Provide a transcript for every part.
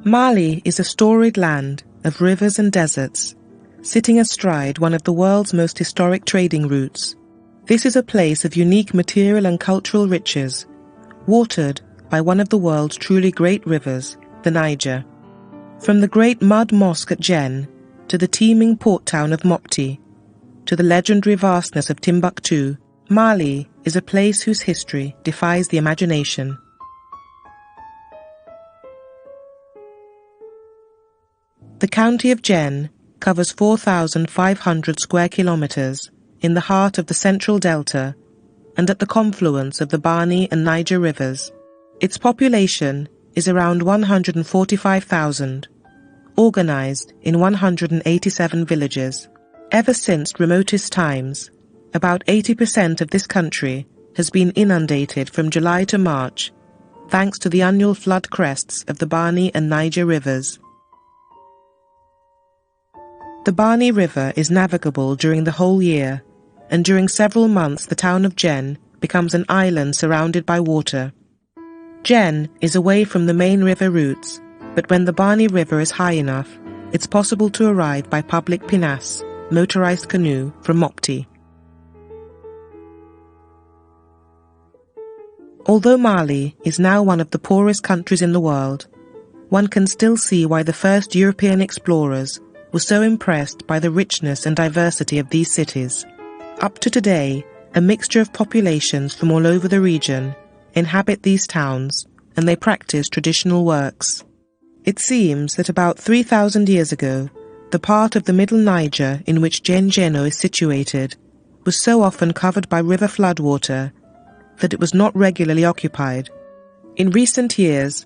Mali is a storied land of rivers and deserts, sitting astride one of the world's most historic trading routes. This is a place of unique material and cultural riches, watered by one of the world's truly great rivers, the Niger. From the great mud mosque at Djenne, to the teeming port town of Mopti, to the legendary vastness of Timbuktu, Mali is a place whose history defies the imagination. The county of Djenne covers 4,500 square kilometers in the heart of the central delta and at the confluence of the Bani and Niger rivers. Its population is around 145,000, organized in 187 villages. Ever since remotest times, about 80% of this country has been inundated from July to March, thanks to the annual flood crests of the Bani and Niger rivers. The Bani River is navigable during the whole year, and during several months the town of Djenne becomes an island surrounded by water. Djenne is away from the main river routes, but when the Bani River is high enough, it's possible to arrive by public pinnace, motorized canoe, from Mopti. Although Mali is now one of the poorest countries in the world, one can still see why the first European explorers were so impressed by the richness and diversity of these cities. Up to today, a mixture of populations from all over the region inhabit these towns, and they practice traditional works. It seems that about 3,000 years ago, the part of the middle Niger in which Djenne is situated was so often covered by river floodwater that it was not regularly occupied. In recent years,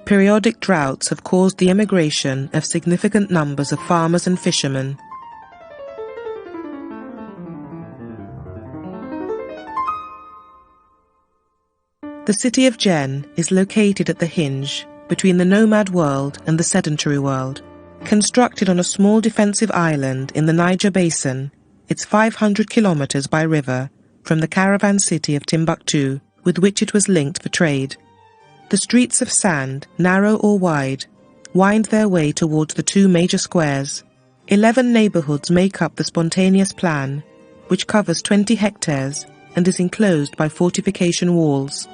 periodic droughts have caused the emigration of significant numbers of farmers and fishermen. The city of Djenne is located at the hinge between the nomad world and the sedentary world. Constructed on a small defensive island in the Niger Basin, it's 500 kilometers by river from the caravan city of Timbuktu, with which it was linked for trade. The streets of sand, narrow or wide, wind their way towards the two major squares. 11 neighborhoods make up the spontaneous plan, which covers 20 hectares and is enclosed by fortification walls.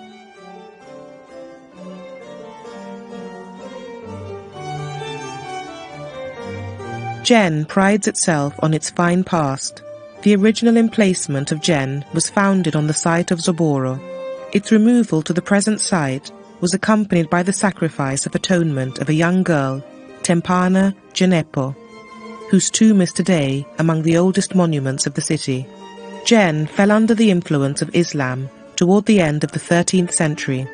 Djenne prides itself on its fine past. The original emplacement of Djenne was founded on the site of Zoboro. Its removal to the present site was accompanied by the sacrifice of atonement of a young girl, Tempana Djennepo, whose tomb is today among the oldest monuments of the city. Djenne fell under the influence of Islam toward the end of the 13th century.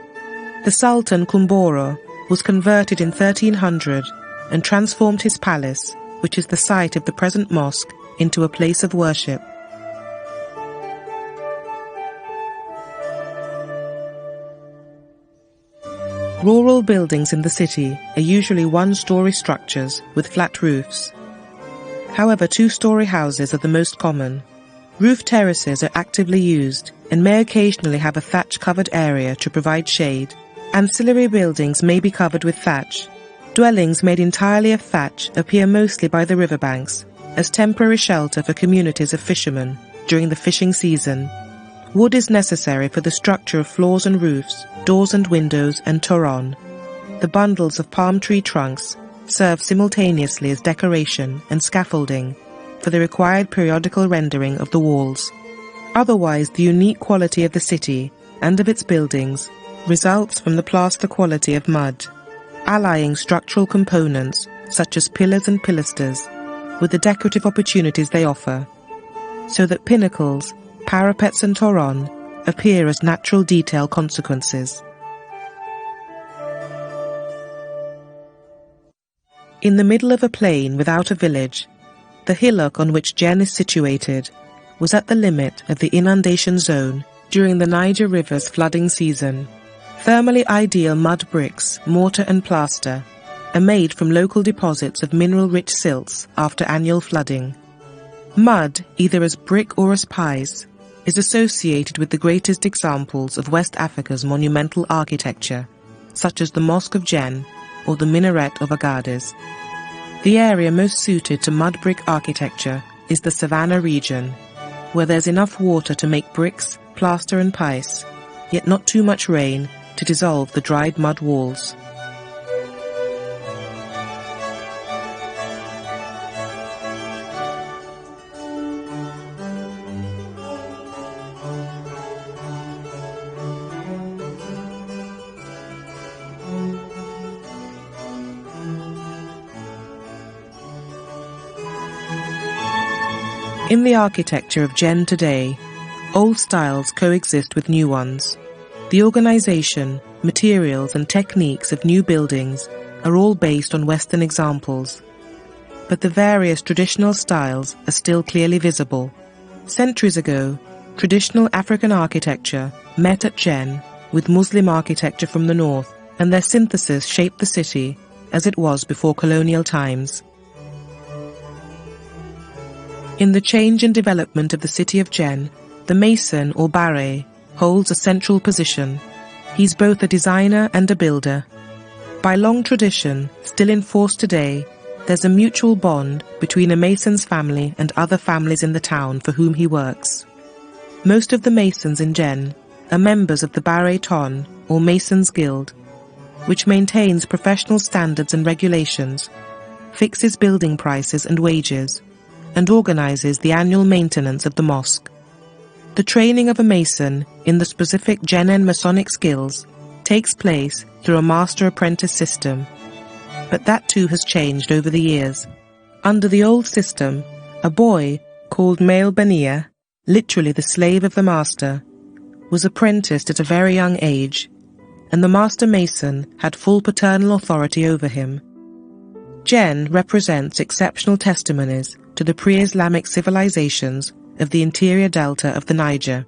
The Sultan Kumboro was converted in 1300 and transformed his palace, which is the site of the present mosque, into a place of worship. Rural buildings in the city are usually one-story structures with flat roofs. However, two-story houses are the most common. Roof terraces are actively used and may occasionally have a thatch-covered area to provide shade. Ancillary buildings may be covered with thatch. Dwellings made entirely of thatch appear mostly by the riverbanks as temporary shelter for communities of fishermen during the fishing season. Wood is necessary for the structure of floors and roofs, doors and windows, and toron. The bundles of palm tree trunks serve simultaneously as decoration and scaffolding for the required periodical rendering of the walls. Otherwise, the unique quality of the city and of its buildings results from the plaster quality of mud, allying structural components such as pillars and pilasters with the decorative opportunities they offer, so that pinnacles, parapets and toron appear as natural detail consequences. In the middle of a plain without a village, the hillock on which Djenne is situated was at the limit of the inundation zone during the Niger River's flooding season. Thermally ideal mud bricks, mortar and plaster are made from local deposits of mineral-rich silts after annual flooding. Mud, either as brick or as pies, is associated with the greatest examples of West Africa's monumental architecture, such as the Mosque of Djenne or the minaret of Agadez. The area most suited to mud brick architecture is the Savannah region, where there's enough water to make bricks, plaster and pice, yet not too much rain to dissolve the dried mud walls. In the architecture of Djenne today, old styles coexist with new ones. The organization, materials and techniques of new buildings are all based on Western examples, but the various traditional styles are still clearly visible. Centuries ago, traditional African architecture met at Djenne with Muslim architecture from the north, and their synthesis shaped the city as it was before colonial times. In the change and development of the city of Djenne, the mason or barret holds a central position. He's both a designer and a builder. By long tradition, still in force today, there's a mutual bond between a mason's family and other families in the town for whom he works. Most of the masons in Djenne are members of the Barret Ton or Masons Guild, which maintains professional standards and regulations, fixes building prices and wages, and organizes the annual maintenance of the mosque. The training of a mason in the specific Djenne Masonic skills takes place through a master-apprentice system, but that too has changed over the years. Under the old system, a boy called Male Bania, literally the slave of the master, was apprenticed at a very young age, and the master mason had full paternal authority over him. Djenne represents exceptional testimonies to the pre-Islamic civilizations of the interior delta of the Niger.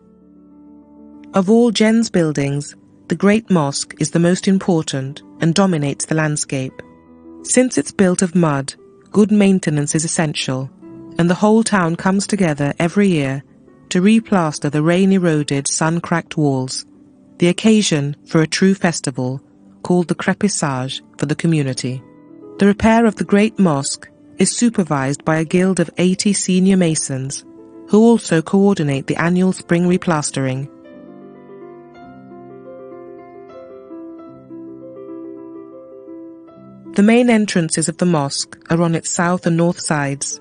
Of all Djenne's buildings, the Great Mosque is the most important and dominates the landscape. Since it's built of mud, good maintenance is essential, and the whole town comes together every year to replaster the rain-eroded, sun-cracked walls, the occasion for a true festival called the crépissage for the community. The repair of the Great Mosque is supervised by a guild of 80 senior masons, who also coordinate the annual spring replastering. The main entrances of the mosque are on its south and north sides.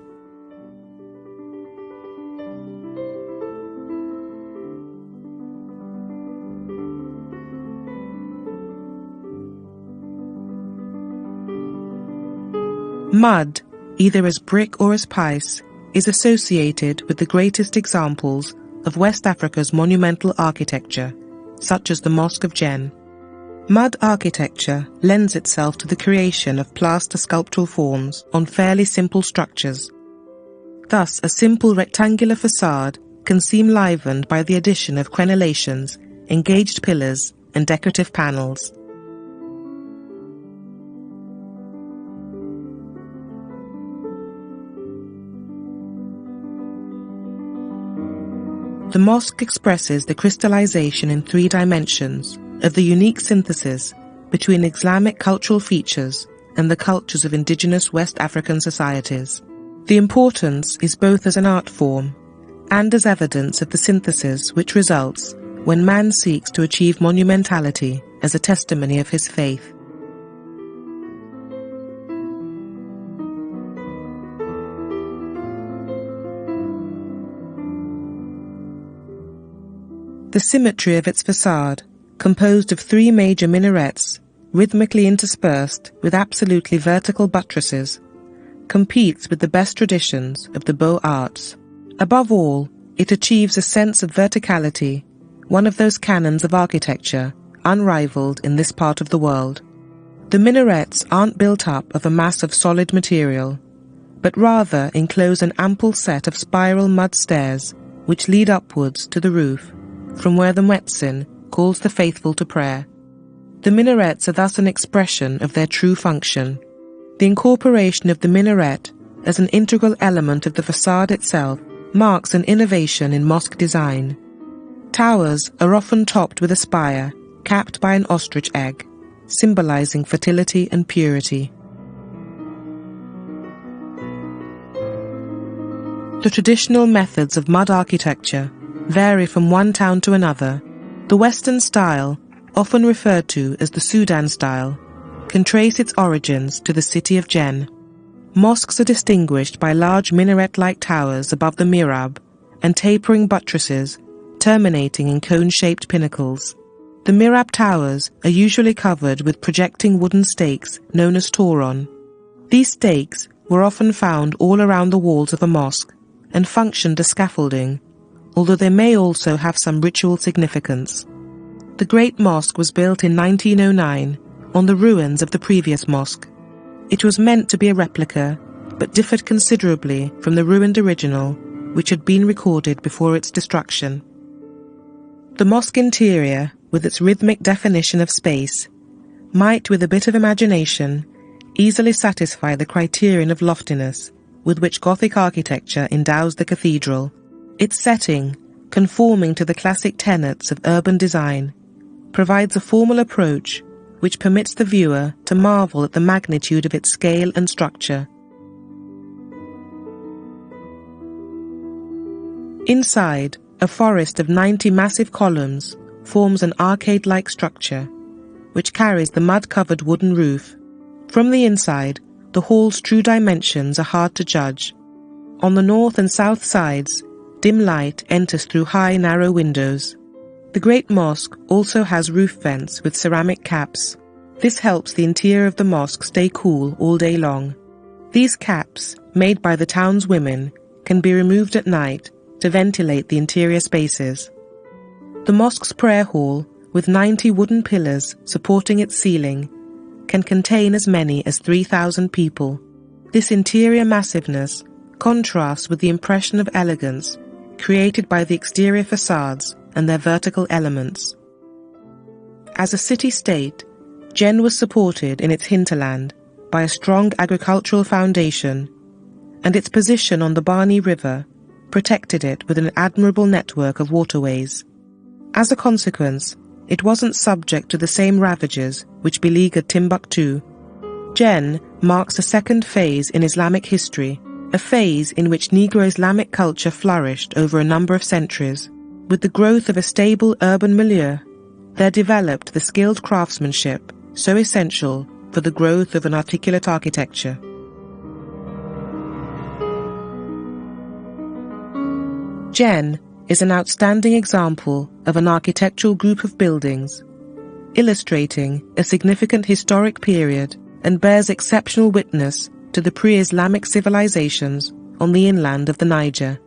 Mud, either as brick or as pice, is associated with the greatest examples of West Africa's monumental architecture, such as the Mosque of Djenne. Mud architecture lends itself to the creation of plaster sculptural forms on fairly simple structures. Thus, a simple rectangular facade can seem livened by the addition of crenellations, engaged pillars, and decorative panels. The mosque expresses the crystallization in 3 dimensions of the unique synthesis between Islamic cultural features and the cultures of indigenous West African societies. The importance is both as an art form and as evidence of the synthesis which results when man seeks to achieve monumentality as a testimony of his faith. The symmetry of its facade, composed of 3 major minarets, rhythmically interspersed with absolutely vertical buttresses, competes with the best traditions of the Beaux-Arts. Above all, it achieves a sense of verticality, one of those canons of architecture unrivaled in this part of the world. The minarets aren't built up of a mass of solid material, but rather enclose an ample set of spiral mud stairs which lead upwards to the roof, from where the muezzin calls the faithful to prayer. The minarets are thus an expression of their true function. The incorporation of the minaret as an integral element of the facade itself marks an innovation in mosque design. Towers are often topped with a spire capped by an ostrich egg, symbolizing fertility and purity. The traditional methods of mud architecture vary from one town to another. The Western style, often referred to as the Sudan style, can trace its origins to the city of Djenne. Mosques are distinguished by large minaret-like towers above the mihrab and tapering buttresses terminating in cone-shaped pinnacles. The mihrab towers are usually covered with projecting wooden stakes known as toron. These stakes were often found all around the walls of a mosque and functioned as scaffolding, although they may also have some ritual significance. The Great Mosque was built in 1909 on the ruins of the previous mosque. It was meant to be a replica, but differed considerably from the ruined original, which had been recorded before its destruction. The mosque interior, with its rhythmic definition of space, might, with a bit of imagination, easily satisfy the criterion of loftiness with which Gothic architecture endows the cathedral. Its setting, conforming to the classic tenets of urban design, provides a formal approach which permits the viewer to marvel at the magnitude of its scale and structure. Inside, a forest of 90 massive columns forms an arcade-like structure, which carries the mud-covered wooden roof. From the inside, the hall's true dimensions are hard to judge. On the north and south sides, dim light enters through high, narrow windows. The Great Mosque also has roof vents with ceramic caps. This helps the interior of the mosque stay cool all day long. These caps, made by the town's women, can be removed at night to ventilate the interior spaces. The mosque's prayer hall, with 90 wooden pillars supporting its ceiling, can contain as many as 3,000 people. This interior massiveness contrasts with the impression of elegance created by the exterior facades and their vertical elements. As a city-state, Djenne was supported in its hinterland by a strong agricultural foundation, and its position on the Bani River protected it with an admirable network of waterways. As a consequence, it wasn't subject to the same ravages which beleaguered Timbuktu. Djenne marks a second phase in Islamic history, a phase in which Negro Islamic culture flourished over a number of centuries. With the growth of a stable urban milieu, there developed the skilled craftsmanship so essential for the growth of an articulate architecture. Djenne is an outstanding example of an architectural group of buildings, illustrating a significant historic period and bears exceptional witness to the pre-Islamic civilizations on the inland of the Niger.